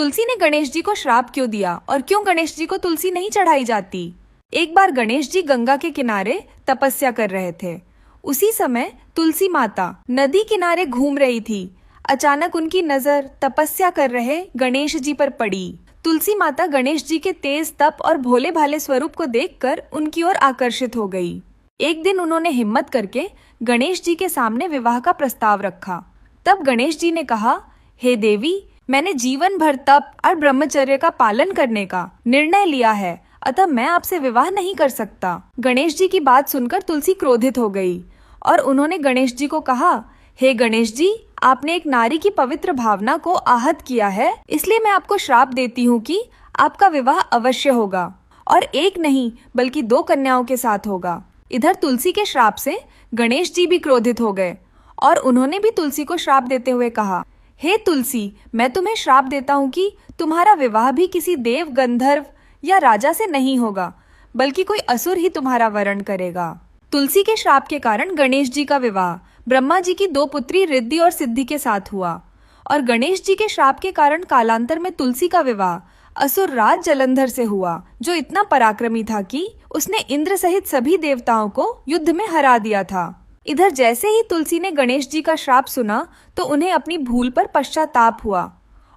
तुलसी ने गणेश जी को श्राप क्यों दिया और क्यों गणेश जी को तुलसी नहीं चढ़ाई जाती? एक बार गणेश जी गंगा के किनारे तपस्या कर रहे थे। उसी समय तुलसी माता नदी किनारे घूम रही थी। अचानक उनकी नजर तपस्या कर रहे गणेश जी पर पड़ी। तुलसी माता गणेश जी के तेज तप और भोले भाले स्वरूप को देखकर उनकी ओर आकर्षित हो गई। एक दिन उन्होंने हिम्मत करके गणेश जी के सामने विवाह का प्रस्ताव रखा। तब गणेश जी ने कहा, हे देवी, मैंने जीवन भर तप और ब्रह्मचर्य का पालन करने का निर्णय लिया है, अतः मैं आपसे विवाह नहीं कर सकता। गणेश जी की बात सुनकर तुलसी क्रोधित हो गई और उन्होंने गणेश जी को कहा, हे गणेश जी, आपने एक नारी की पवित्र भावना को आहत किया है, इसलिए मैं आपको श्राप देती हूँ कि आपका विवाह अवश्य होगा और एक नहीं बल्कि 2 कन्याओं के साथ होगा। इधर तुलसी के श्राप से गणेश जी भी क्रोधित हो गए और उन्होंने भी तुलसी को श्राप देते हुए कहा, हे तुलसी, मैं तुम्हें श्राप देता हूँ कि तुम्हारा विवाह भी किसी देव, गंधर्व या राजा से नहीं होगा, बल्कि कोई असुर ही तुम्हारा वरण करेगा। तुलसी के श्राप के कारण गणेश जी का विवाह ब्रह्मा जी की 2 पुत्री रिद्धि और सिद्धि के साथ हुआ और गणेश जी के श्राप के कारण कालांतर में तुलसी का विवाह असुर राज जलंधर से हुआ, जो इतना पराक्रमी था कि उसने इंद्र सहित सभी देवताओं को युद्ध में हरा दिया था। इधर जैसे ही तुलसी ने गणेश जी का श्राप सुना तो उन्हें अपनी भूल पर पश्चाताप हुआ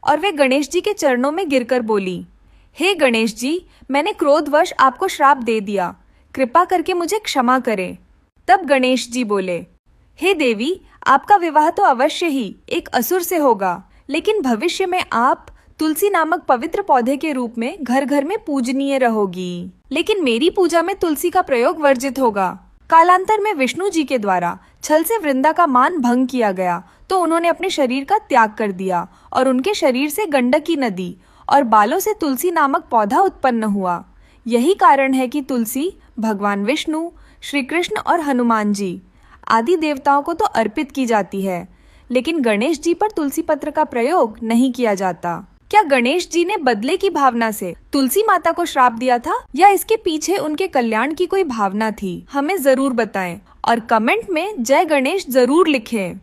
और वे गणेश जी के चरणों में गिरकर बोली, हे गणेश जी, मैंने क्रोधवश आपको श्राप दे दिया, कृपा करके मुझे क्षमा करें। तब गणेश जी बोले, हे देवी, आपका विवाह तो अवश्य ही एक असुर से होगा, लेकिन भविष्य में आप तुलसी नामक पवित्र पौधे के रूप में घर घर में पूजनीय रहोगी। लेकिन मेरी पूजा में तुलसी का प्रयोग वर्जित होगा। कालांतर में विष्णु जी के द्वारा छल से वृंदा का मान भंग किया गया तो उन्होंने अपने शरीर का त्याग कर दिया और उनके शरीर से गंडकी नदी और बालों से तुलसी नामक पौधा उत्पन्न हुआ। यही कारण है कि तुलसी भगवान विष्णु, श्री कृष्ण और हनुमान जी आदि देवताओं को तो अर्पित की जाती है, लेकिन गणेश जी पर तुलसी पत्र का प्रयोग नहीं किया जाता। क्या गणेश जी ने बदले की भावना से तुलसी माता को श्राप दिया था या इसके पीछे उनके कल्याण की कोई भावना थी? हमें जरूर बताएं और कमेंट में जय गणेश जरूर लिखें।